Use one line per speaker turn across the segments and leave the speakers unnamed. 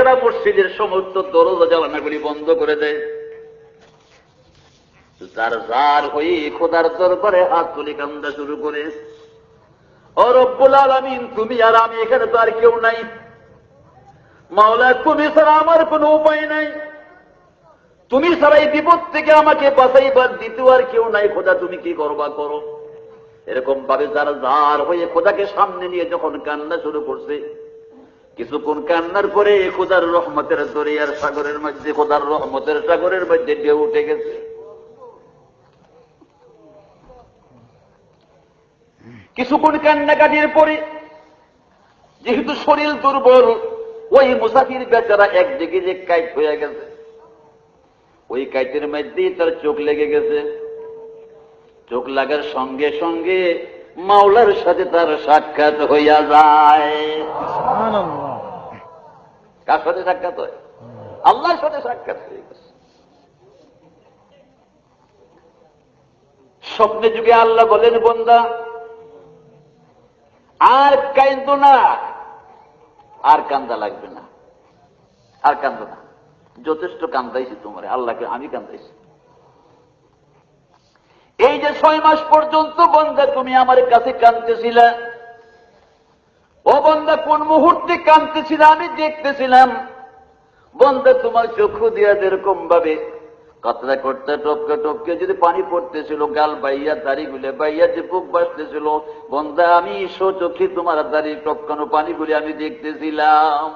তারা মসজিদের সমস্ত দরজা জানালাগুলি বন্ধ করে দেয়, যার যার হয়ে খোদার দরবারে হাত তুলে কান্দা শুরু করে, ও রব্বুল আলামিন, তুমি আর আমি, এখানে তো আর কেউ নাই। মাওলা, তুমি ছাড়া আমার কোনো উপায় নাই, তুমি ছাড়া এই বিপদ থেকে আমাকে বাঁচাইবার দ্বিতীয় আর কেউ নাই। খোদা তুমি কি করবা করো। এরকম ভাবে যারা যার হয়ে খোদাকে সামনে নিয়ে যখন কান্না শুরু করছে, কিছুক্ষণ কান্নার পরে খোদার রহমতের দরিয়ার সাগরের মধ্যে, খোদার রহমতের সাগরের মধ্যে ঢেউ উঠে গেছে। কিছুক্ষণ কান্নাকাটির পরে যেহেতু শরীর দুর্বল, ওই মুসাফির বেচারা একদিকে যে কাইট হয়ে গেছে, ওই কাইটের মধ্যেই তার চোখ লেগে গেছে। চোখ লাগার সঙ্গে সঙ্গে মাওলার সাথে তার সাক্ষাৎ হইয়া যায়। কার সাথে সাক্ষাৎ হয়? আল্লাহর সাথে সাক্ষাৎ হয়ে গেছে। স্বপ্নে যুগে আল্লাহ বলেন, বান্দা আর কান্দো না, আর কান্দা লাগবে না, আর কান্দো না, যথেষ্ট কান্দাইছি তোমার, আল্লাহকে আমি কান্দাইছি। এই যে 6 মাস পর্যন্ত বান্দা তুমি আমার কাছে কাঁদতেছিলে, ও বান্দা কোন মুহূর্তে কাঁদতেছিলে আমি দেখতেছিলাম। বান্দা তোমার চক্ষু দিয়া যেরকম ভাবে কাতরা করতে টপকে টপকে যদি পানি পড়তেছিল, গাল বাইয়া দাড়ি গুলে বাইয়া যে বুক বাসতেছিল, বান্দা আমি চোখে তোমার দাড়ি টপকানো পানিগুলি আমি দেখতেছিলাম।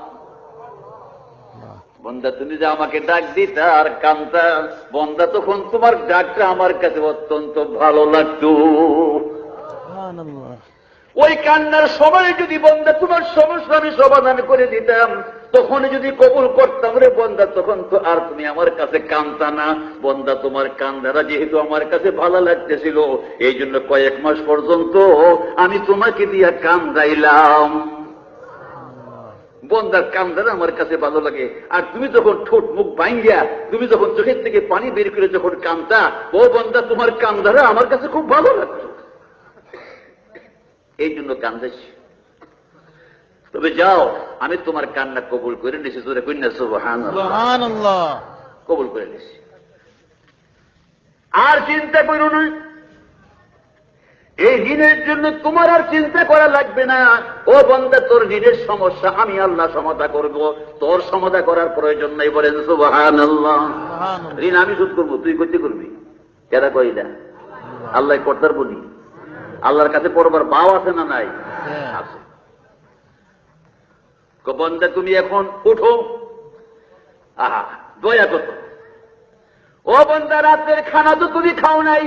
বন্দা তুমি যে আমাকে ডাক দিতা আর কান্দা, বন্দা তখন তোমার ডাকটা আমার কাছে অত্যন্ত ভালো লাগতো। ওই কান্নার সময় যদি বন্দা তোমার সমস্যা আমি সমাধান করে দিতাম, তখন যদি কবুল করতাম রে বন্দা, তখন তো আর তুমি আমার কাছে কান্দতা না। বন্দা তোমার কান্দারা যেহেতু আমার কাছে ভালো লাগতেছিল, এই জন্য কয়েক মাস পর্যন্ত আমি তোমাকে দিয়া কান্দাইলাম। বন্দার কান্দারা আমার কাছে ভালো লাগে। আর তুমি যখন ঠোঁট মুখ ভাঙ্গিয়া, তুমি যখন চোখের থেকে পানি বের করে যখন কান্দা, ও বন্দা তোমার কান্দারা আমার কাছে খুব ভালো লাগতো, এই জন্য কান্দাইছি। তবে যাও, আমি তোমার কান্না কবুল করে নিছি। জোরে কন্যা সুবহানাল্লাহ, কবুল করে নিছি। আর চিন্তা করো না, এই ঋণের জন্য তোমার আর চিন্তা করা লাগবে না। ও বান্দা, তোর ঋণের সমস্যা আমি আল্লাহ সমাধান করব, তোর সমাধান করার প্রয়োজন নাই। বলেন সুবহানাল্লাহ। ঋণ আমি শোধ করবো, তুই করতে করবি। কেরা কইলা? আল্লাহ করতার বলি। আল্লাহর কাছে পড়বার ভাও আছে না নাই? আছে। বান্দা তুমি এখন উঠো, আহা দয়া কত। ও বান্দা, রাতের খানা তো তুমি খাও নাই,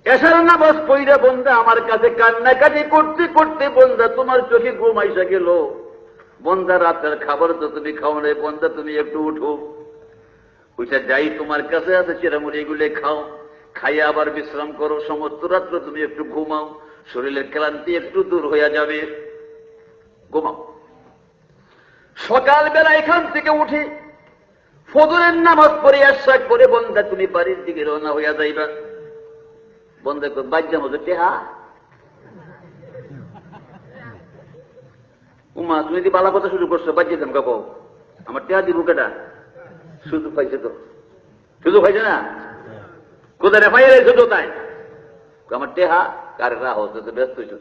এসার নামাজ পড়া বন্দা আমার কাছে কান্নাকাটি করতে করতে বন্দা তোমার চোখে ঘুম আইসা গেল। বন্দা রাতের খাবার তো তুমি খাও নাই, বন্দা তুমি একটু উঠো, ওইটা যাই তোমার কাছে আছে চিরামুড়ি এগুলো খাও, খাইয়া আবার বিশ্রাম করো। সমস্ত রাত্র তুমি একটু ঘুমাও, শরীরের ক্লান্তি একটু দূর হইয়া যাবে, ঘুমাও। সকালবেলা এখান থেকে উঠে ফজরের নামাজ পড়ে আশাক করে বন্দা তুমি বাড়ির দিকে রওনা হইয়া যাইবা। বন্ধে বাজ্যা মতো টেহা উমা, তুমি যদি বালা কথা শুরু করছো, বাজ্যে দেন কাকো, আমার টেহা দিব কেটা? সুযোগ পাইছে তো, সুযোগ পাইছে না? কোথায় রেফাইয়ার এসে তো তাই আমার টেহা কারে রা হচ্ছে তো ব্যস্ত হয়েছে।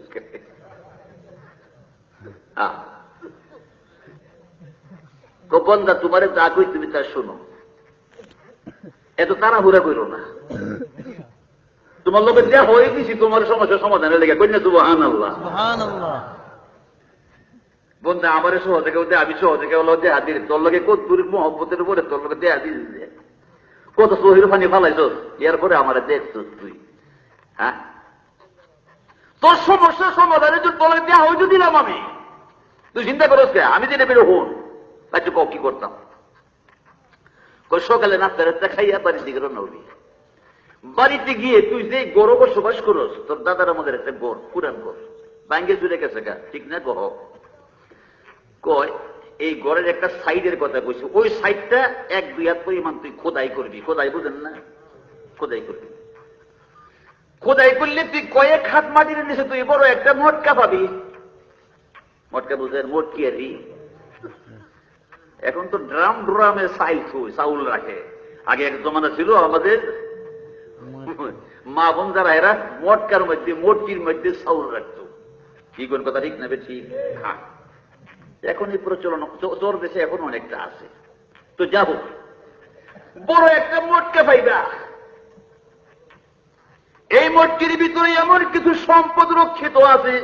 বন্ধা তোমারে যা কই তুমি তা শোনো, এত তাড়াহুড়া করো না। তোমার লোকে দেয়া হয়ে গেছি তোমার সমস্যার সমাধানের লেগে, কই না সুবহানাল্লাহ। বন্ধা আমার সহজে কেউ দেয়, আমি সহজে কেউ দেয়া দিই, তোর লোকে কত দূর মহব্বতের উপরে তোর লোকে দেয়া দিস, কত শহীদ পানি ফালাইছ, এরপরে আমার দেখছো তুই। হ্যাঁ, তোর সমস্যার সমাধানের জন্য তোর দেয়া হয়ে দিলাম আমি, তুই চিন্তা করছ কে? আমি দিনে বেরো হন আচ্ছা ক কি করতাম। সকালে নাস্তা রাস্তা খাইয়া বাড়ির দিকে রওনা হবি। বাড়িতে গিয়ে তুই যে গড় বসবাস করস, তোর দাদার আমাদের একটা গড়, পুরান গড় ভাঙ্গে চুরে গেছে গা, ঠিক না? কয় এই গড়ের একটা সাইডের কথা কইছি, ওই সাইডটা 1-2 হাত পরিমাণ তুই খোদাই করবি। খোদাই বুঝেন না? খোদাই করবি। খোদাই করলে তুই কয়েক হাত মাটির নিচে তুই বড় একটা মটকা পাবি। মটকা বুঝেন? মোট কি আর এখন তো ড্রাম ড্রামে চাউল রাখে। আগে এক জমানা ছিল আমাদের মা বোন যারা, এরা মটকির মধ্যে চাউল রাখতো। কি কোন কথা ঠিক না? ঠিক। হ্যাঁ, এখন এই প্রচলন তোর দেশে এখন অনেকটা আছে। তো যাবো, বড় একটা মটকা পাইবা, এই মটকির ভিতরে এমন কিছু সম্পদ রক্ষিত আছে,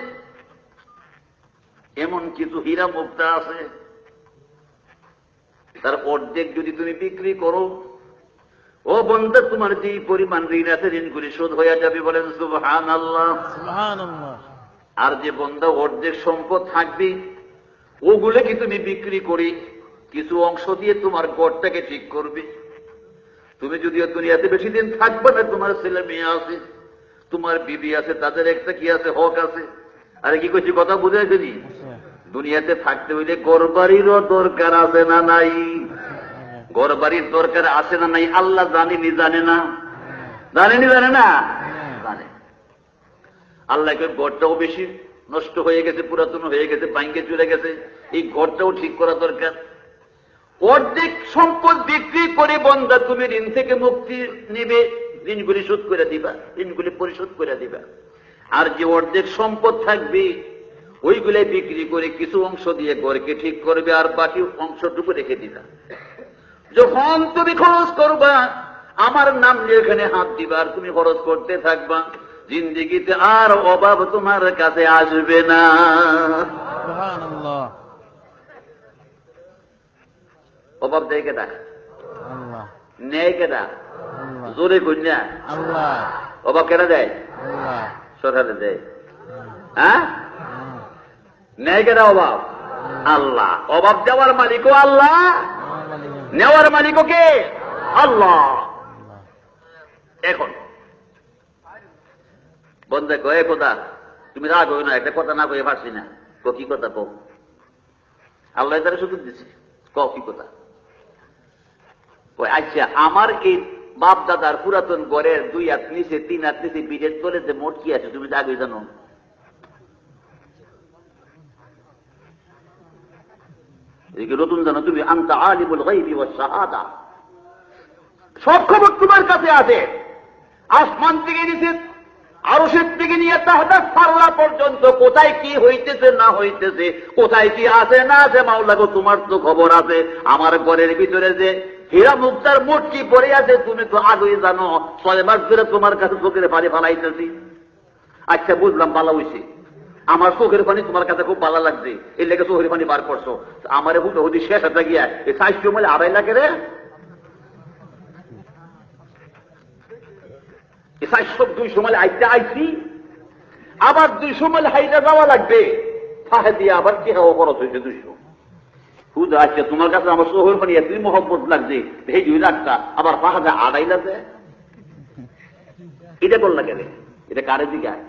এমন কিছু হীরা মুক্তা আছে, তার অর্ধেক যদি তুমি বিক্রি করো, ও বন্ধু, তোমার যে পরিমাণ ঋণ আছে ঋণগুলি শোধ হয়ে যাবে। বলেন সুবহানাল্লাহ। আর যে বন্ধু অর্ধেক সম্পদ থাকবে, ওগুলো কি তুমি বিক্রি করে কিছু অংশ দিয়ে তোমার ঘরটাকে ঠিক করবে। তুমি যদিও দুনিয়াতে বেশি দিন থাকবে না, তোমার ছেলে মেয়ে আছে, তোমার বিবি আছে, তাদের একটা কি আছে, হক আছে। আরে কি করছি, কথা বুঝে গেলি? দুনিয়াতে থাকতে হইলে ঘর বাড়িরও দরকার আছে না নাই? ঘর বাড়ির দরকার আছে না নাই? আল্লাহ জানেনি, জানে না? জানেনি, জানে না? জানে। আল্লাহকে ঘরটাও বেশি নষ্ট হয়ে গেছে, পুরাতন হয়ে গেছে, ভাঙ্গে চলে গেছে, এই ঘরটাও ঠিক করা দরকার। অর্ধেক সম্পদ বিক্রি করে বন্ধা তুমি ঋণ থেকে মুক্তি নিবে, ঋণগুলি শোধ করে দিবা, ঋণগুলি পরিশোধ করে দিবা। আর যে অর্ধেক সম্পদ থাকবে, ওইগুলাই বিক্রি করে কিছু অংশ দিয়ে ঘরকে ঠিক করবে, আর বাকি অংশটুকু রেখে দিবা। যখন তুমি খরচ করবা, আমার নাম নিয়ে এখানে হাত দিবা, আর তুমি খরচ করতে থাকবা, জিন্দিগিতে আর অভাব তোমার কাছে আসবে না। অভাব দেয় কেটা? নেয় কেটা? জোরে কন্যা অভাব কেনা দেয়? সরকারে দেয়। হ্যাঁ, নেয় কেটা অভাব? আল্লাহ। অভাব দেওয়ার মালিকও আল্লাহ, নেওয়ার মালিকও কে? আল্লাহ। এখন বন্ধে কয়ে কথা, তুমি রাগ হই না, একটা কথা না কয়ে পারছি না, কি কথা কো? আল্লাহ তারা সুযোগ দিচ্ছে, কি কথা? আচ্ছা, আমার এই বাপ দাদার পুরাতন ঘরের 2 হাত নিচে 3 হাত নিচে বিড়ের তলে যে মোট কি আছে তুমি আগে জানো? নতুন জানো তুমি? আনতা আলিমুল গায়বি ওয়াস শাহাদা, সব খবর তোমার কাছে আছে। আসমান থেকে নিচে, আরশের থেকে নিয়ে তাহতা সাল্লা পর্যন্ত কোথায় কি হইতেছে না হইতেছে, কোথায় কি আছে না আছে, মাওলা গো তোমার তো খবর আছে। আমার ঘরের ভিতরে যে হীরা মুক্তার মূর্তি পড়ে আছে, তুমি তো আগেই জানো। 6 মাস ধরে তোমার কাছে চোখের পানি ফালাইতেছি। আচ্ছা, বুঝলাম, ভালো হইছে। আমার চোখের পানি তোমার কাছে খুব ভালো লাগছে, এই লেগে চোখের পানি বার করছো। আমার হুদি শেষ হাতে গিয়া এই 400 মাইল 2.5 লাখ রে, 400-200 মাইল আইতে আইছি, আবার 200 মাইল হাইটা যাওয়া লাগবে, ফাঁহে দিয়ে আবার কি হওয়া খরচ হয়েছে 200। হুদা আচ্ছা, তোমার কাছে আমার চোখের পানি এতই মহব্বত লাগছে, এই 2 লাখটা আবার ফাঁকা 2.5 লাখ, এটা করলা কেন? এটা কারে জিগায়?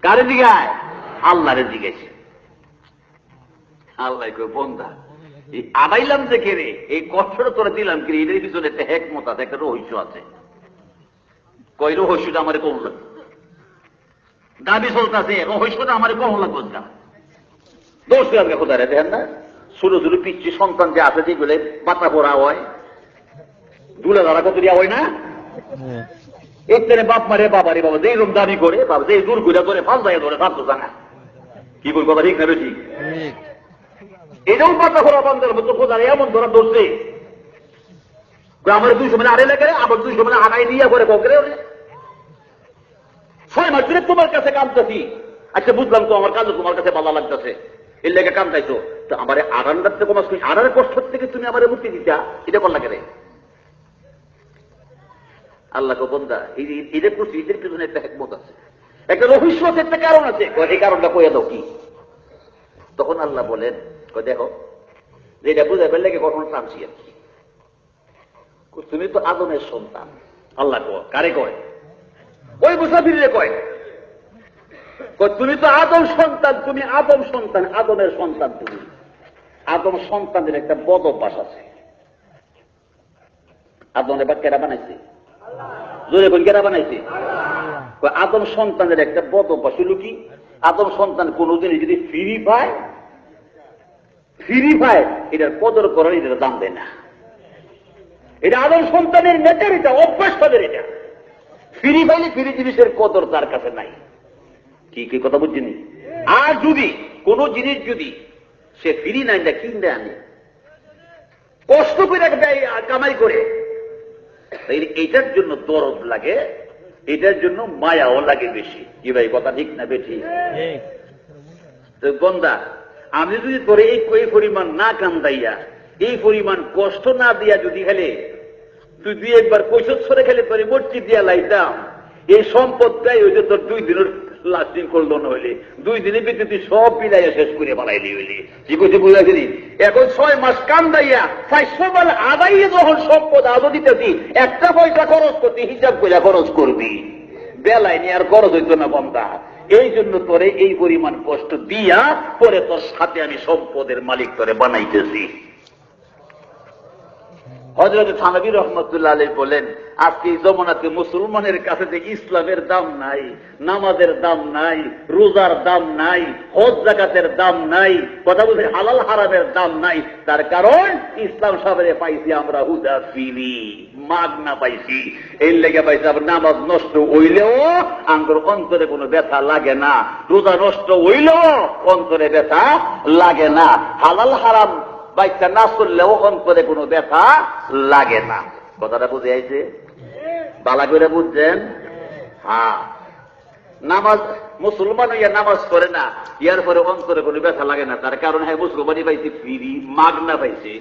কারে জিগায়? আল্লাহরে জিজ্ঞেস। আল্লাহ কই, বন্ধা এই আড়াইলাম যে কে রে, এই কষ্টটা তোরা দিলাম কি? এটার পিছনে একটা হেকমত আছে, একটা রহস্য আছে। কই রহস্যটা আমার কম লাগবে? দাবি চলতেছে, রহস্যটা আমার কম লাগবে না। দোষ লাগবে কোথায় দেখেন না? ছোট ছোট পিচ্ছি সন্তান যে আছে, যেগুলো পাতা পড়া হয়, দুলে ধরা কত দিয়া হয় না, এখানে বাপ মারে বাবারে বাবা, যেই রকম দাবি করে বাবা, যেই দূর ঘুরে ধরে ফালদায় ধরে থাকতো জানা। কি বল কথা ঠিক না? ঠিক। এটাও পাতা পড়া বান্ধার মতো কোথায় এমন ধরা ধরছে, আমার 200 মানে 2.5 লাখ, আবার 200 মানে 2.5 দিয়া করে ককরে। 6 মাস ধরে তোমার কাছে কামতেছি। আচ্ছা, বুঝলাম তো আমার কাজও তোমার কাছে ভালো লাগতেছে, এর লেগে কামতাইছো। তো আমার আড়ান্ডার থেকে আড়ার কষ্ট থেকে তুমি আমার মুক্তি দিতা, এটা করলা কেন? আল্লাহ কো, বন্ধা এটা করছি, এদের পিছনে একটা হিকমত আছে, একটা রহস্য আছে, একটা কারণ আছে। এই কারণটা কইয়া দাও কি? তখন আল্লাহ বলেন, দেখো যেটা বুঝে ফেললে কখনো টানছি আর কি, তুমি তো আদমের সন্তান। আল্লাহ কারে কয়? ওই মুসাফিরে কয়, তুমি তো আদম সন্তান, তুমি আদম সন্তান, আদমের সন্তান তুমি। আদম সন্তানের একটা বদ অভ্যাস আছে। আদমের বা কেরা বানাইছে? জোরে কোন কেরা বানাইছে? আদম সন্তানের একটা বদ অভ্যাস হলো কি? আদম সন্তান কোনদিন যদি ফ্রি পায়, ফিরি পায়, এটার কদর করার এটার দাম দেয় না। এটা আদম সন্তানের নেচার, এটা অভ্যাস তাদের। এটা ফিরি পাইলে ফিরি জিনিসের কদর তার কাছে নাই। কি কি কথা বুঝছেন? আর যদি কোন জিনিস যদি সে ফিরি নাই না কিনতে আনে, কষ্ট করে দেয় কামাই করে, এইটার জন্য দরদ লাগে, এটার জন্য মায়াও লাগে বেশি। কি ভাই কথা ঠিক না বেঠি? বন্দা, আমি যদি তোরে এই পরিমাণ না কান্দাইয়া, এই পরিমাণ কষ্ট না দিয়া যদি খেলে তুই 2-1 কৈশোরে খেলে তোরে মসজিদ দিয়া লাইতাম, এই সম্পদটাই ওই যে তোর 2 দিনের লাস্টিং করলো না হইলে 2 দিনের ভিতরে তুই সব বিলাইয়া শেষ করে বানাইলি হইলি। কি কইতে বুঝাছিলি? এখন 6 মাস কান্দাইয়া 400 মাল আদাইয়ে যখন সম্পদ আদৌ দিতেছি, একটা পয়সা খরচ করতে হিসাব করে খরচ করবি, বেলায় নিয়ে আর খরচ হইতো না বন্দা। এই জন্য তোরে এই পরিমাণ কষ্ট দিয়া পরে তোর সাথে আমি সম্পদের মালিক তোরে বানাইতেছি। হযরত থানভী রহমতুল্লাহ আলাইহি বলেন, আজকে এই জমানাতে মুসলমানের কাছে যে ইসলামের দাম নাই, নামাজের দাম নাই, রোজার দাম নাই, হজ যাকাতের দাম নাই, কথা বলতে হালাল হারামের দাম নাই, তার কারণ ইসলাম সাহেবে পাইছি আমরা হুদা ফিরি, মাগনা পাইছি। এই লেগে পাইছি আবার নামাজ নষ্ট হইলেও আঙ্গুর অন্তরে কোনো ব্যথা লাগে না, রোজা নষ্ট হইলেও অন্তরে ব্যথা লাগে না, হালাল হারাম বাইকটা না চললেও অন্তরে কোনো ব্যথা লাগে না। কথাটা বুঝে আইছে? বালা করে বুঝছেন? হ্যাঁ, নামাজ মুসলমান হইয়া নামাজ করে না, ইয়ার পরে অন্তরে কোনো ব্যথা লাগে না, তার কারণ হ্যাঁ মুসলমানই পাইছে ফিরি, মাগনা পাইছে,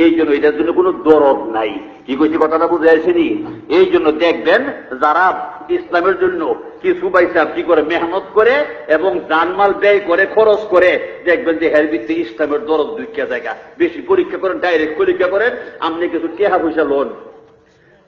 এই জন্য এটার জন্য কোনো দরদ নাই। কি কইছি কথাটা বুঝে আসেনি? এই জন্য দেখবেন যারা ইসলামের জন্য কিছু পয়সা কি করে মেহনত করে এবং জানমাল ব্যয় করে খরচ করে, দেখবেন যে এর ভিতরে ইসলামের দরদ দুইটা জায়গা। বেশি পরীক্ষা করেন, ডাইরেক্ট পরীক্ষা করেন, আপনি কিছু টাকা পয়সা লোন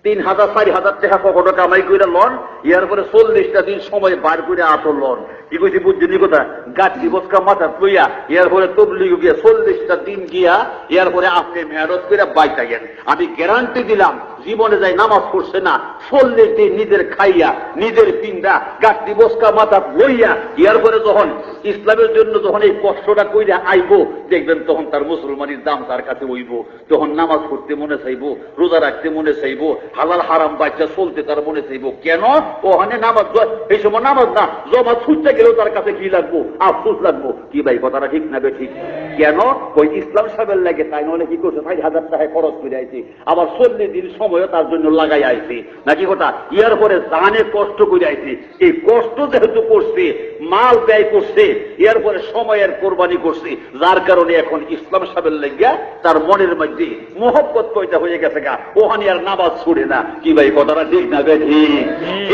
3,000-4,000 টাকা কখনো কামাই করে লন, ইয়ার পরে 40টা দিন সময় বার করে আটো লন। কি কইছি বুঝছেন? কথা গাছি বসকা মাথা লইয়া ইয়ার পরে তবলিগ গিয়া 40টা দিন গিয়া ইয়ার পরে আপনি মেহনত করে বাইতা গেন। আমি গ্যারান্টি দিলাম জীবনে যাই নামাজ পড়ছে না, 40 দিন নিজের খাইয়া নিজের পিন্দা গাছি বসকা মাথা লইয়া ইয়ার পরে যখন ইসলামের জন্য যখন এই কষ্টটা কইরা আইব, দেখবেন তখন তার মুসলমানের দাম তার কাছে হইব, তখন নামাজ পড়তে মনে চাইব, রোজা রাখতে মনে চাইব, হালাল হারাম বাচ্চা চলতে তার মনে চাইব। কেন? ওখানে নামাজ, এই সময় নামাজ না, জমা ছুটতে গেলেও তার কাছে কি লাগবো? আফসোস লাগবো। কি ভাই কথাটা ঠিক না ঠিক? কেন? ওই ইসলাম সাহেবের লাগে, তাই নলে কি করছে 60,000 টাকায় খরচ করে আইছি, আবার 40 দিন সময়ও তার জন্য লাগাই আইছি নাকি কথা। ইয়ার পরে জানে কষ্ট করে আইছি, এই কষ্ট যেহেতু করছে, মাল ব্যয় করছে, এর পরে সময়ের কোরবানি করছে, যার কারণে এখন ইসলাম সাহেবের লাগিয়া তার মনের মধ্যে মোহব্বত পয়দা হয়ে গেছে গা, ওখানে আর নামাজ ছুড়ে না। কি ভাই কথাটা ঠিক না বেঠি?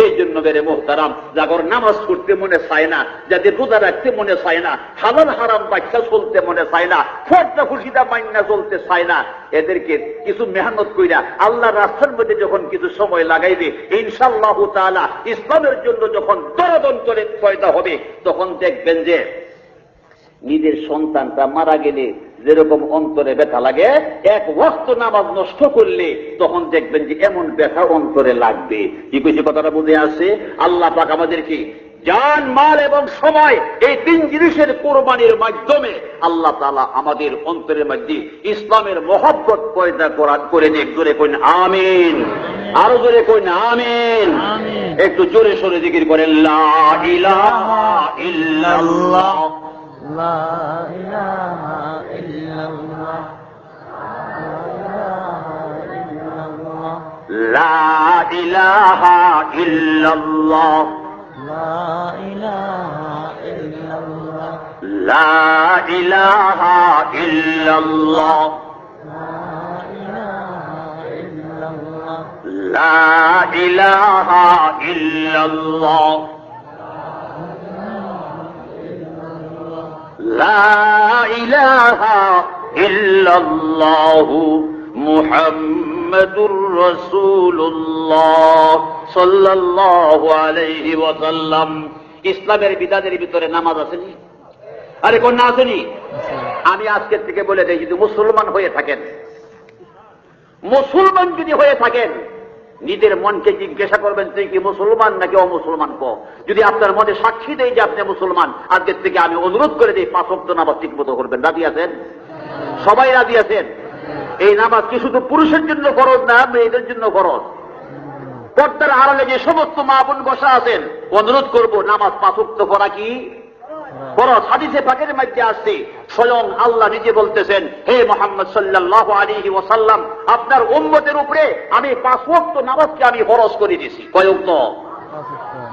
এই জন্য বেড়ে মোহতারাম, যাগর নামাজ পড়তে মনে চায় না, যাদের রোজা রাখতে মনে চায় না, হালাল হারাম বাচ্চা চলতে মনে চায় না, ফর্দা খুশিদা মাইনা চলতে চায় না, এদেরকে কিছু মেহনত কইরা আল্লাহ রাস্তার মধ্যে যখন কিছু সময় লাগাইবে, ইনশাআল্লাহু তাআলা ইসলামের জন্য যখন দরদ অন্তরে পয়দা হবে, তখন দেখবেন যে নিজের সন্তানটা মারা গেলে যেরকম অন্তরে ব্যথা লাগে, এক ওয়াক্ত নামাজ নষ্ট করলে তখন দেখবেন যে এমন ব্যথা অন্তরে লাগবে। কি কিছু কথাটা বুঝে আসে? আল্লাহ পাক আমাদেরকে জান, মাল এবং সময়, এই 3 জিনিসের কোরবানির মাধ্যমে আল্লাহ তাআলা আমাদের অন্তরের মধ্যে ইসলামের মহব্বত পয়দা করে নিয়ে জোরে কইন আমিন। আরো জোরে কইন আমিন। একটু জোরে সরে জিকির করেন লা ইলাহা ইল্লাল্লাহ, লা ইলাহা ইল্লাল্লাহ, লা ইলাহা ইল্লাল্লাহ, লা ইলাহা ইল্লাল্লাহ, লা ইলাহা ইল্লাল্লাহ, লা ইলাহা ইল্লাল্লাহু মুহাম্মাদুর রাসূলুল্লাহ সাল্লাল্লাহু আলাইহি ওয়াসাল্লাম। ইসলামের বিধানের ভিতরে নামাজ আসেনি? আরে কোন না আসেনি? আমি আজকের থেকে বলে দেই, যদি মুসলমান হয়ে থাকেন, মুসলমান যদি হয়ে থাকেন, নিজের মনকে জিজ্ঞাসা করবেন তুই কি মুসলমান নাকি অমুসলমান। যদি আপনার মনে সাক্ষী দেয় যে আপনি মুসলমান, আজকের থেকে আমি অনুরোধ করে দিই 5 ওয়াক্ত নামাজ ঠিক মতো করবেন। রাজি আছেন? সবাই রাজি আছেন? এই নামাজ কি শুধু পুরুষের জন্য ফরজ না মেয়েদের জন্য ফরজ? পর্দার আড়ালে যে সমস্ত মা বোন বসা আছেন, অনুরোধ করব নামাজ 5 ওয়াক্ত পড়া কি ফরজ। হাদিসে পাকের মধ্যে আসছে, স্বয়ং আল্লাহ নিজে বলতেছেন, হে মুহাম্মদ সাল্লাল্লাহু আলাইহি ওয়াসাল্লাম, আপনার উম্মতের উপরে আমি 5 ওয়াক্ত নামাজকে আমি ফরজ করে দিয়েছি। কয় ওয়াক্ত?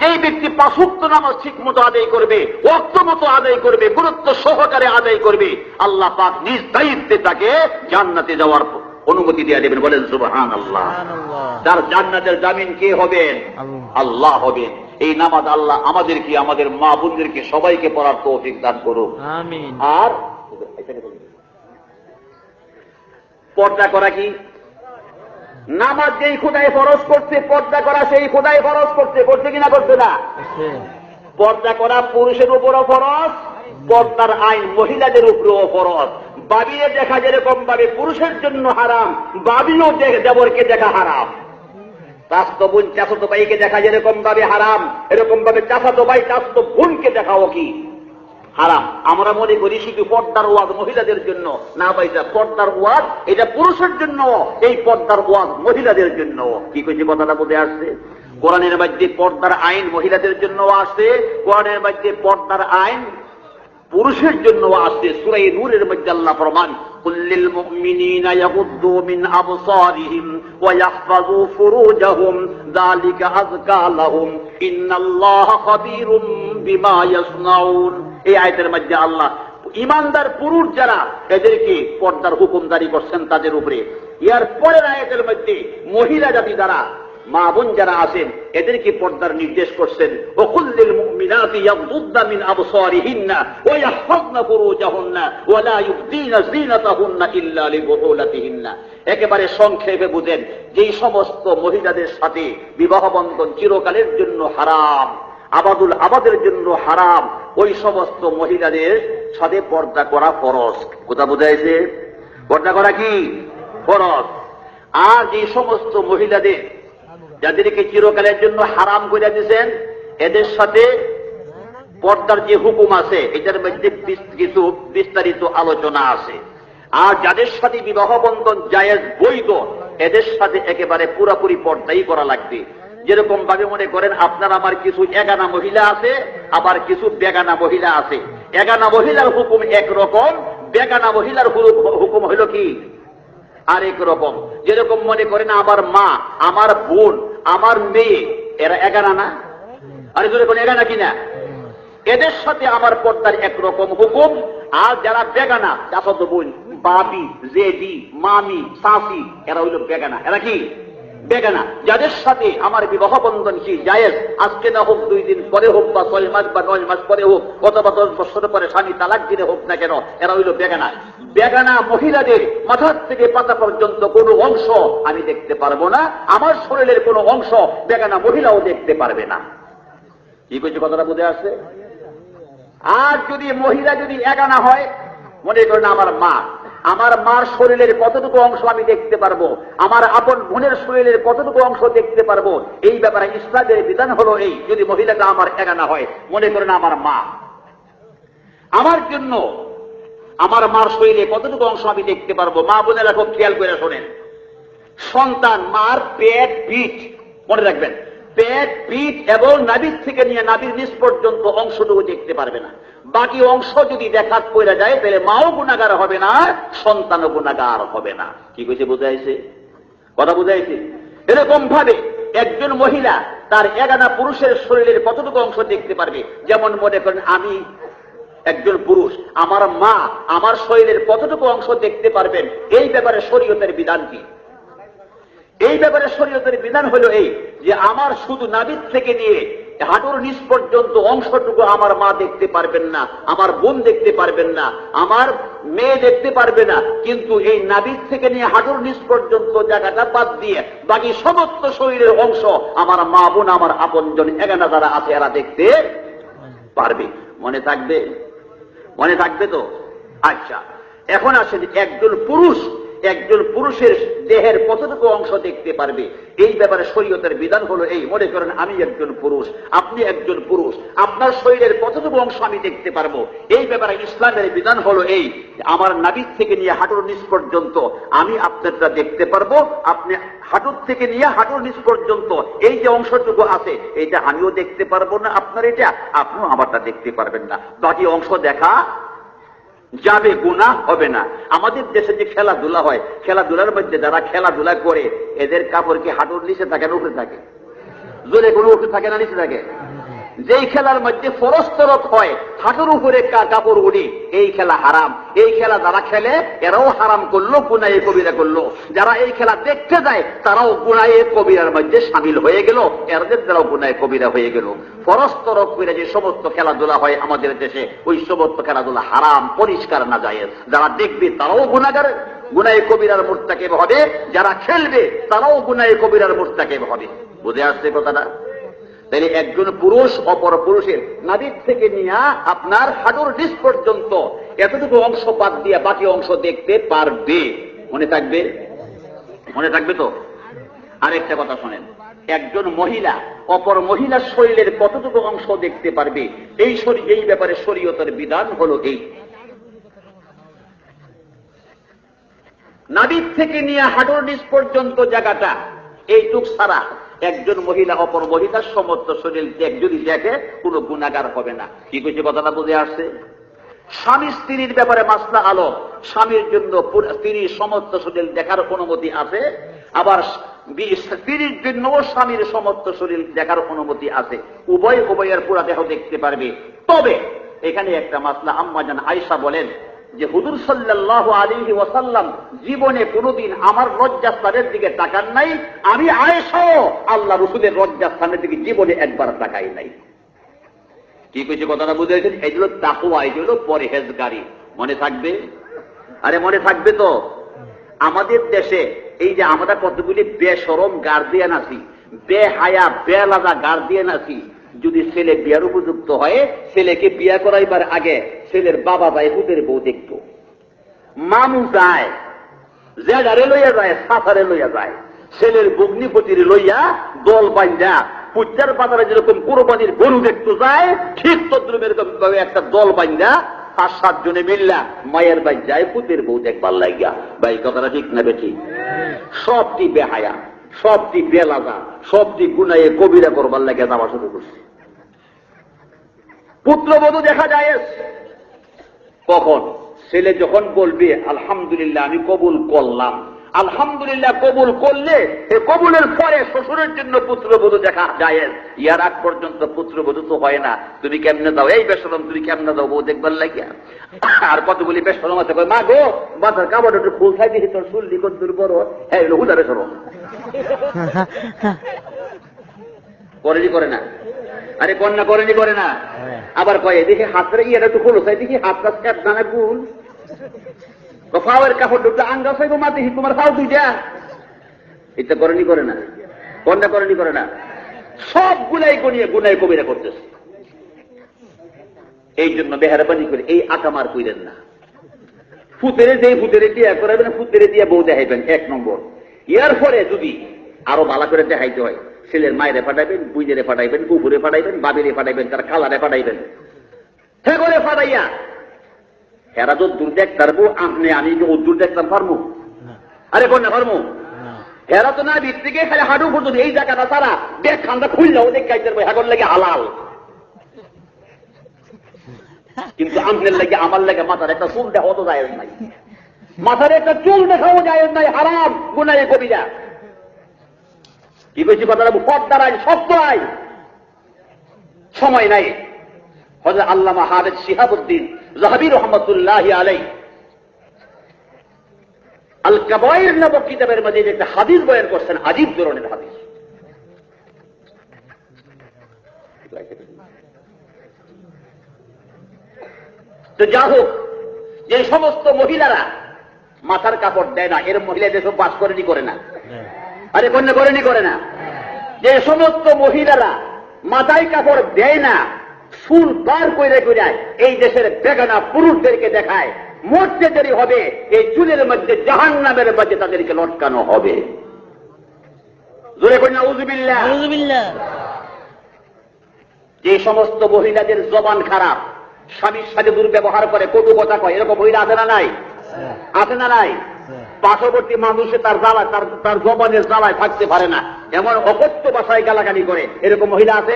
যেই ব্যক্তি 5 ওয়াক্ত নামাজ ঠিক মতো আদায় করবে, ওয়াক্ত মতো আদায় করবে, গুরুত্ব সহকারে আদায় করবে, আল্লাহ পাক নিজ দায়িত্বে তাকে জান্নাতে যাওয়ার অনুমতি দিয়ে দেবেন। বলেন সুবহানাল্লাহ। তার জান্নাতের জামিন কে হবেন? আল্লাহ হবেন। এই নামাজ আল্লাহ আমাদেরকে, আমাদের মা বোনদেরকে সবাইকে পড়ার তৌফিক দান করুন, আমিন। আর পর্দা করা কি? নামাজ যেই খোদাই ফরজ করছে, পর্দা করা সেই খোদাই ফরজ করছে। করছে কিনা? করছে না? পর্দা করা পুরুষের উপরও ফরজ, পর্দার আইন মহিলাদের উপরও ফরজ। বাবিয়ে দেখা যেরকম ভাবে পুরুষের জন্য হারাম, বাবিও দেবরকে দেখা হারাম। চাচাতো বোন চাচাতো ভাইকে দেখা যেরকম ভাবে হারাম, এরকম ভাবে চাচাতো ভাই চাচাতো বোনকে দেখাও কি হারাম। আমরা মনে করি শুধু পর্দার ওয়াজ মহিলাদের জন্য, না ভাইটা, পর্দার ওয়াজ এটা পুরুষের জন্য, এই পর্দার ওয়াজ মহিলাদের জন্য। কি কইছে কথাটা বুঝে আসছে? কোরআনের মধ্যে পর্দার আইন মহিলাদের জন্য আসছে, কোরআনের মধ্যে পর্দার আইন পুরুষের জন্য আসছে। সূরা নূরের মধ্যে আল্লাহ ফরমান, কুল্লিল মুমিনিনা ইয়াগুদ্দু মিন আবসারিহিম ওয়া ইয়াহফাযু ফুরুজাহুম যালিকা আযকা লাহুম ইন্নাল্লাহা খাবীরুম বিমা ইয়াসনাউন। এই আয়াতের মধ্যে আল্লাহ ঈমানদার পুরুষ যারা, এদেরকে পর্দার হুকুম জারি করছেন তাদের উপরে। এর পরের আয়াতের মধ্যে মহিলা জাতি যারা, মা বোন যারা আছেন, এদেরকে পর্দার নির্দেশ করছেন। ওয়াকুল্লিল মুমিনাতি ইয়াগদুদ্দা মিন আবসারিহিন্না ওয়া ইয়াহফাযনা ফুরুজাহুন্না ওয়া লা ইউবদিনা যিনাতাহুন্না ইল্লা লিবুউলাতিহিন্না। একেবারে সংক্ষেপে বুঝেন, যেই সমস্ত মহিলাদের সাথে বিবাহ বন্ধন চিরকালের জন্য হারাম, আবাদুল আবাদের জন্য হারাম, ওই সমস্ত মহিলাদের সাথে পর্দা করা ফরজ। কথা বুঝাইছে? পর্দা করা কি ফরজ। আর যে সমস্ত মহিলাদের যাদেরকে চিরকালের জন্য হারাম করে দিয়েছেন, এদের সাথে পর্দার যে হুকুম আছে এটার মধ্যে কিছু বিস্তারিত আলোচনা আছে। আর যাদের সাথে বিবাহ বন্ধন জায়েজ বৈধ, এদের সাথে একেবারে পুরাপুরি পর্দাই করা লাগবে। যেরকম ভাবে মনে করেন আপনার আমার কিছু এগানা মহিলা আছে, আবার কিছু বেগানা মহিলা আছে। এগানা মহিলার হুকুম একরকম, বেগানা মহিলার হুকুম হইল কি আরেক রকম। যেরকম মনে করেন আমার মা, আমার বোন, আমার মেয়ে, এরা এগানা না? আরে যেরকম এগানা কিনা? এদের সাথে আমার পর্দার একরকম হুকুম। আর যারা বেগানা, চাচাতো বোন, বাবি, জেদি, মামি, চাচি, এরা হইল বেগানা। এরা কি বেগানা? যাদের সাথে আমার বিবাহ বন্ধন কি জায়েজ, আজকে না হোক, 2 দিন পরে হোক, বা 6 মাস বা 9 মাস পরে হোক, অথবা 10 বছর পরে স্বামী তালাক দিলে হোক না কেন, এরা হইল বেগানা। বেগানা মহিলাদের মাথার থেকে পাতা পর্যন্ত কোনো অংশ আমি দেখতে পারবো না, আমার শরীরের কোনো অংশ বেগানা মহিলাও দেখতে পারবে না। কি কইছে কথাটা বুঝে আসছে? আর যদি মহিলা যদি এগানা হয়, মনে করেন আমার মা, আমার মার শরীরের কতটুকু অংশ আমি দেখতে পারবো, আমার আপন বোনের শরীরের কতটুকু অংশ দেখতে পারবো, এই ব্যাপারে ইসলামের বিধান হলো এই। যদি মহিলাটা আমার এগানা হয়, মনে করেন আমার মা, আমার জন্য আমার মার শরীরে কতটুকু অংশ আমি দেখতে পারবো। মা বোনেরা খুব খেয়াল করে শোনেন, সন্তান মার পেট, পিঠ, মনে রাখবেন, পেট, পিঠ এবং নাভির থেকে নিয়ে নাভির নিচ পর্যন্ত অংশটুকু দেখতে পারবে না। বাকি অংশ যদি দেখাত পড়ে যায়, তাহলে মাও গুনাহগার হবে না, সন্তানও গুনাহগার হবে না। কি কইছে? বুঝাইছে? কথা বুঝাইছে? এরকম ভাবে একজন মহিলা তার এগানা পুরুষের শরীরের কতটুকু অংশ দেখতে পারবে। যেমন মনে করেন আমি একজন পুরুষ, আমার মা আমার শরীরের কতটুকু অংশ দেখতে পারবেন, এই ব্যাপারে শরীয়তের বিধান কি? এই ব্যাপারে শরীয়তের বিধান হলো এই যে আমার শুধু নাভির থেকে নিয়ে হাঁটুর নিচ পর্যন্ত অংশটুকু আমার মা দেখতে পারবেন না, আমার বোন দেখতে পারবেন না, আমার মেয়ে দেখতে পারবে না, কিন্তু এই নাভির থেকে নিয়ে হাঁটুর নিচ পর্যন্ত জায়গাটা বাদ দিয়ে বাকি সমস্ত শরীরের অংশ আমার মা বোন, আমার আপনজন এগানা যারা আছে এরা দেখতে পারবে। মনে থাকবে? মনে থাকবে তো? আচ্ছা, এখন আসেন একজন পুরুষ একজন পুরুষের দেহের কতটুকু অংশ দেখতে পারবে, এই ব্যাপারে শরীয়তের বিধান হলো এই। মনে করেন আমি একজন পুরুষ, আপনি একজন পুরুষ, আপনার শরীরের কতটুকু অংশ আমি দেখতে পারবো, এই ব্যাপারে ইসলামের বিধান হলো এই। আমার নাভির থেকে নিয়ে হাঁটুর নিচ পর্যন্ত আমি আপনারটা দেখতে পারবো, আপনি হাঁটুর থেকে নিয়ে হাঁটুর নিচ পর্যন্ত এই যে অংশটুকু আছে এটা আমিও দেখতে পারবো না, আপনার এটা আপনিও আমারটা দেখতে পারবেন না। বাকি অংশ দেখা যাবে, গুনাহ হবে না। আমাদের দেশে যে খেলাধুলা হয়, খেলাধুলার মধ্যে যারা খেলাধুলা করে এদের কাপড় কি হাঁটুর নিচে থাকে না উপরে থাকে? জোরে কোনো উপরে থাকে না নিচে থাকে? যেই খেলার মধ্যে ফরস্তরত হয় হাঁটুর উপরে কাপড় উড়ি, এই খেলা হারাম। এই খেলা যারা খেলে এরাও হারাম করলো, গুনাহে কবিরা করলো। যারা এই খেলা দেখতে যায় তারাও গুনাহে কবিরার মধ্যে সামিল হয়ে গেল, এদের দ্বারাও গুনাহে কবিরা হয়ে গেল। ফরস্তরত করে যে সমস্ত খেলাধুলা হয় আমাদের দেশে, ওই সমস্ত খেলাধুলা হারাম, পরিষ্কার না যায়। যারা দেখবে তারাও গুনাহগার, গুনাহে কবিরার মুরতাকিব হবে, যারা খেলবে তারাও গুনাহে কবিরার মুরতাকিব হবে। বুঝে আসছে কথাটা? তাহলে একজন পুরুষ অপর পুরুষের নাভির থেকে নিয়ে আপনার হাঁটুর নিচ পর্যন্ত এতটুকু অংশ বাদ দিয়ে বাকি অংশ দেখতে পারবে। মনে থাকবে? মনে থাকবে তো? আরেকটা কথা শোনেন, একজন মহিলা অপর মহিলার শরীরের কতটুকু অংশ দেখতে পারবে, এই ব্যাপারে শরীয়তের বিধান হলো এই। নাভির থেকে নিয়ে হাঁটুর নিচ পর্যন্ত জায়গাটা এইটুক ছাড়া একজন মহিলা অপর মহিলার সমস্ত শরীর যদি দেখে কোনো গুনাহগার হবে না। কি কইছে কথাটা বুঝে আসছে? স্বামী স্ত্রীর ব্যাপারে মাসলা আলো, স্বামীর জন্য স্ত্রীর সমস্ত শরীর দেখার অনুমতি আছে, আবার স্ত্রীর জন্য স্বামীর সমস্ত শরীর দেখার অনুমতি আছে। উভয়ের পুরা দেহ দেখতে পারবে। তবে এখানে একটা মাসলা, আম্মা জান আয়েশা বলেন যে হুজুর সাল্লাল্লাহু আলাইহি ওয়াসাল্লাম জীবনে কোনদিন আমার লজ্জাস্থানের দিকে তাকান নাই, আমি আয়েশাও আল্লাহ রাসূলের লজ্জাস্থানের দিকে জীবনে একবার তাকাই নাই। কি কইছে কথাটা বুঝেছেন? এই হলো তাকওয়া, এই হলো পরহেজগারি। মনে থাকবে? আরে মনে থাকবে তো? আমাদের দেশে এই যে আমরা কতগুলি বেশরম গার্ডিয়ান আছি, বেহায়া বেলাজা গার্ডিয়ান আছি, যদি ছেলে বিয়ার উপযুক্ত হয় ছেলেকে বিয়া করাইবার আগে ছেলের বাবা যায় হুদের বউ দেখতো, মামু যায়, জেডারে লইয়া যায়, সাফারে লইয়া যায়, ছেলের বগ্নিপতির লইয়া দল বাইন্দা পুত্রার বাজারে যেরকম কোরবানির গরু দেখতে যায়, ঠিক তদ্রুপ এরকম একটা দল বাইন্দা 5-7 জনে মিল্লা মায়ের বাই যায় পুতের বউ দেখবার লাগিয়া। ভাই কথাটা ঠিক না বেঠি? সবটি বেহায়া, সবটি বেলাজা, সবটি গুনাহে কবিরা করবার লাগিয়া যাওয়া শুরু করছে। পুত্রবধূ দেখা যায় কখন? ছেলে যখন বলবে আলহামদুলিল্লাহ আমি কবুল করলাম, আলহামদুলিল্লাহ কবুল করলে কবুলের পরে শ্বশুরের জন্য পুত্রবধূ দেখা যায়। ইয়ার আগ পর্যন্ত পুত্রবধূ তো হয় না। তুমি কেমনে দাও, এই বেশরম তুমি কেমনে দাও বউ দেখবার লাগিয়া? আর কতগুলি বেশরম আছে, মা গো মাথার কাপড় একটু ফুল খাই দিছি, তোর চুল্লি কত দূর বড়, হ্যাঁ এগুলো হুদা বেশরম করেনি, করে না? আরে কন্যা করেনি, করে না? আবার কয়ে দেখি হাতটা ইয়ে একটু খোলো চাই, দেখি হাতটা স্যাপ দানা গুল পাওয়ার কাপড় দুটো আঙ্গা চাইবো, মা দেখি তোমার পাও দুইটা, এটা করেনি, করে না? কন্যা করেনি, করে না? সবগুলাই গুনাহে কবিরা করতেছে। এই জন্য মেহরবানি করে এই আকামার কইলেন না। ফুতেরে যে ফুতেরে দিয়ে করাবেন, ফুতেরে দিয়ে বউ দেখাইবেন 1 নম্বর। ইয়ার পরে যদি আরো ভালো করে দেখাইতে হয়, ছেলের মায়েরে পাঠাইবেন, বুইদের পাঠাইবেন, কুকুরে পাঠাইবেন, বাবিরে পাঠাইবেন, তার খালারে পাঠাইবেন, হে করে পাঠাইয়া এরা তো দূর দেখতে পারবো, আপনি আমি ও দূর দেখতাম পারবো? আরে কন্যা পারবো? এরা তো না ভিত থেকে খালি হাঁটু পর্যন্ত এই জায়গাটা তারা দেখ খান্দা খুললেও দেখাইতে পারবো, এখন লাগে হালাল। কিন্তু আপনার লাগে আমার লাগে মাথার একটা চুল দেখা তো যায় নাই, মাথার একটা চুল দেখাও যায় নাই, হারাম, গুনাহে কবিরা। কি বলছি কথাটা? পর্দার আইন, শব্দ আইন। সময় নাই। হযরত আল্লামা হাফেজ শিহাবুদ্দিন যাহাবী রাহমাতুল্লাহি আলাইহি আল কাবায়ের নামক কিতাবের মধ্যে একটা হাদিস বয়ান করছেন, আজীব ধরনের হাদিস। তো যা হোক, যে সমস্ত মহিলারা মাথার কাপড় দেয় না, এর মহিলাদের সব বাস করেনি, করে না? আরে কন্যা করেনি, করে না? যে সমস্ত মহিলারা মাথায় কাপড় দেয় না, চুল বার করে এই দেশের বেগানা পুরুষদেরকে দেখায়,
মরতে দেরি হবে, এই চুলের মধ্যে জাহান্নামের মধ্যে তাদেরকে লটকানো হবে। জোরে করি নাউযুবিল্লাহ। যে সমস্ত মহিলাদের জবান খারাপ, স্বামীর সাথে দুর্ব্যবহার করে, কটু কথা কয়, এরকম মহিলা আছে না নাই? আছে না নাই? পার্শ্ববর্তী মানুষে তার জ্বালায়, তার জবানের জ্বালায় থাকতে পারে না, এমন অকথ্য ভাষায় গালাগালি করে, এরকম মহিলা আছে?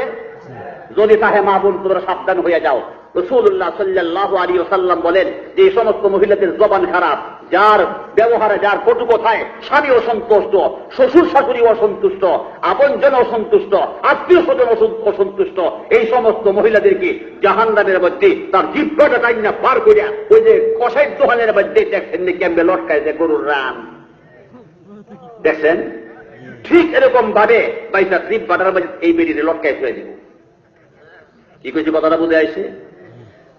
যদি তাহে মা বোন তোমরা সাবধান হয়ে যাও। রাসূলুল্লাহ সাল্লাল্লাহু আলাইহি ওয়াসাল্লাম বলেন যে সমস্ত মহিলাদের জবান খারাপ, যার ব্যবহারে, যার কটু কথায় স্বামী অসন্তুষ্ট, শ্বশুর শাশুড়ি অসন্তুষ্ট, আপনজন অসন্তুষ্ট, আত্মীয় স্বজন অসন্তুষ্ট, এই সমস্ত মহিলাদেরকে জাহান্নামের মধ্যে তার জিহ্বাটা টাইনা পার করিয়া ওই যে কষাইয়ের দোকানের মধ্যে দেখছেন কেমনে লটকায় যে গরুর রান, দেখছেন? ঠিক এরকম ভাবে বাইসা জিহ্বাটার মধ্যে এই বেরিয়ে লটকায় ফেলে দিব। কি কইছি কথাটা বুঝে আসছে?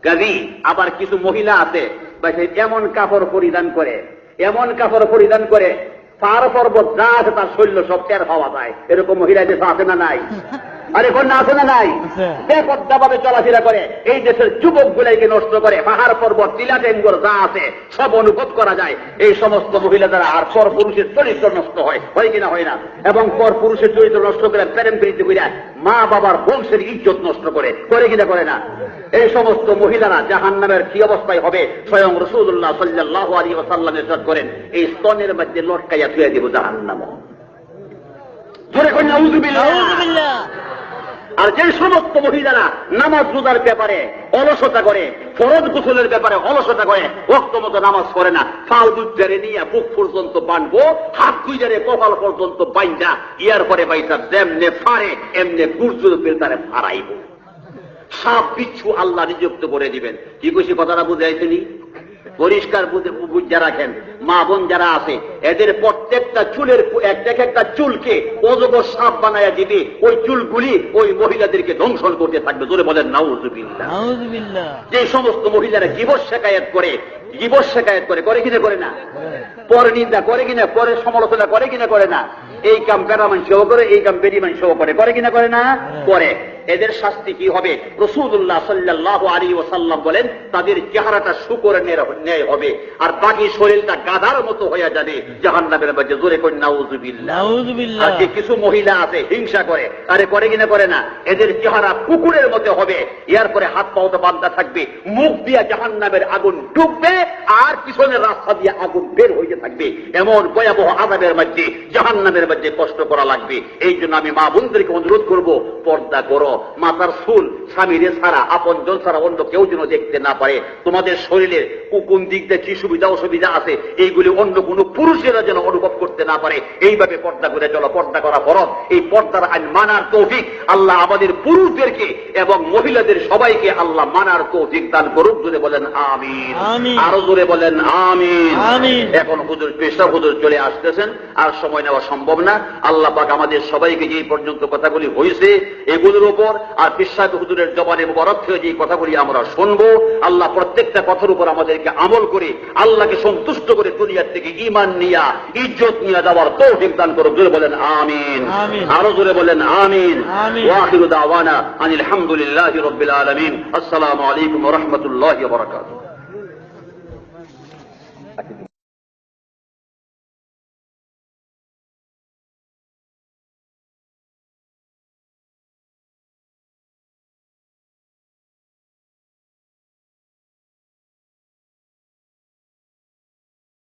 গাজী আবার কিছু মহিলা আছে এমন কাপড় পরিধান করে, এমন কাপড় পরিধান করে, পার পর্বত যা আছে তার শরীর সব টের পাওয়া যায়, এরকম মহিলা দেশ আছে না নাই? আরে কন্যা আছে না নাই? বেপর্দাভাবে চলাফেরা করে, এই দেশের যুবক গুলাইকে নষ্ট করে, পাহাড় পর্বত টিলাটেঙ্গর যা আছে সব অনুভব করা যায়। এই সমস্ত মহিলা দ্বারা আর পর পুরুষের চরিত্র নষ্ট হয় কিনা হয় না? এবং পর পুরুষের চরিত্র নষ্ট করে প্রেম প্রীতি করে মা বাবার বংশের ইজ্জত নষ্ট করে কিনা করে না? এই সমস্ত মহিলারা জাহান্নামের কি অবস্থায় হবে স্বয়ং রাসূলুল্লাহ সাল্লাল্লাহু আলাইহি ওয়াসাল্লাম ইরশাদ করেন, এই স্তনের মধ্যে লটকাইয়া থুয়ে দিব জাহান্নাম। জোরে কই নাউযুবিল্লাহ। আর যে সমস্ত মহিলারা নামাজ রোজার ব্যাপারে অলসতা করে, ফরজ গোসলের ব্যাপারে অলসতা করে, ওয়াক্ত মতো নামাজ পড়ে না, ফাল দুধে নিয়ে বুক পর্যন্ত বাঁধবো, হাত দুইজারে কপাল পর্যন্ত বাইন্দা ইয়ার পরে বাইসা যেমনে ফারে এমনে গুরজুর পেলতারে ফারাইব, সাপ বিচ্ছু আল্লাহ নিযুক্ত করে দিবেন। কি কইছি কথাটা বুঝে আইছেনি? পরিষ্কার বুঝে রাখেন। মা বোন যারা আছে এদের প্রত্যেকটা চুলের একটা চুলকে অজগর সাপ বানায়া দিবে, ওই চুলগুলি ওই মহিলাদেরকে ধ্বংসন করতে থাকবে। জোরে বলেন নাউযুবিল্লাহ। যে সমস্ত মহিলারা গীবত শেখায়াত করে কিনা করে না? পরে নিন্দা করে কিনা, পরে সমালোচনা করে কিনা করে না? এই কাম বেড়া মানুষও করে, এই কাম বেড়ি মানুষও করে কিনা করে না? করে। এদের শাস্তি কি হবে? রাসূলুল্লাহ সাল্লাল্লাহু আলাইহি ওয়াসাল্লাম বলেন তাদের চেহারাটা শূকরের ন্যায় হবে, আর বাকি শরীরটা গাধার মতো হয়ে যাবে জাহান্নামের মধ্যে। জোরে কই নাউযুবিল্লাহ। আর যে কিছু মহিলা আছে হিংসা করে, আরে করে কিনা করে না? এদের চেহারা কুকুরের মতো হবে, এর পরে হাত পাও তো বাঁধা থাকবে, মুখ দিয়ে জাহান্নামের আগুন ডুববে, আর পিছনের রাস্তা দিয়ে আগুন বের হইতে থাকবে। এমন ভয়াবহ আযাবের মধ্যে জাহান্নামের মধ্যে কষ্ট করা লাগবে। এই জন্য আমি মা বোনদেরকে অনুরোধ করব, পর্দা করো। মাথার চুল স্বামীরে ছাড়া, আপনজন ছাড়া অন্য কেউ যেন দেখতে না পারে। তোমাদের শরীরের কোন দিক দিয়ে কি সুবিধা অসুবিধা আছে এইগুলি অন্য কোন পুরুষেরা যেন অনুভব করতে না পারে। এইভাবে পর্দা করে চলো। পর্দা করা ফরজ। এই পর্দার আইন মানার তৌফিক আল্লাহ আমাদের পুরুষদেরকে এবং মহিলাদের সবাইকে আল্লাহ মানার তৌফিক দান করুক। জোরে বলেন আমিন। আরো জোরে বলেন আমিন। এখন হুজুর পেশা হুজুর চলে আসতেছেন, আর সময় নেওয়া সম্ভব না। আল্লাহ পাক আমাদের সবাইকে যে পর্যন্ত কথাগুলি হয়েছে এগুলোর উপর আর পেশা হুজুরের জবানে মুবারক থেকে যে কথাগুলি আমরা শুনবো, আল্লাহ প্রত্যেকটা কথার উপর আমাদেরকে আমল করে আল্লাহকে সন্তুষ্ট করে দুনিয়ার থেকে ঈমান নিয়া ইজ্জত নিয়ে যাওয়ার তৌফিক দান করুক। জোরে বলেন আমিন। আরো জোরে বলেন আমিন। ওয়া আখিরু দাওয়ানা আনিল হামদুলিল্লাহি রাব্বিল আলামিন। আসসালামু আলাইকুম ওয়া রাহমাতুল্লাহি ওয়া বারাকাতুহু।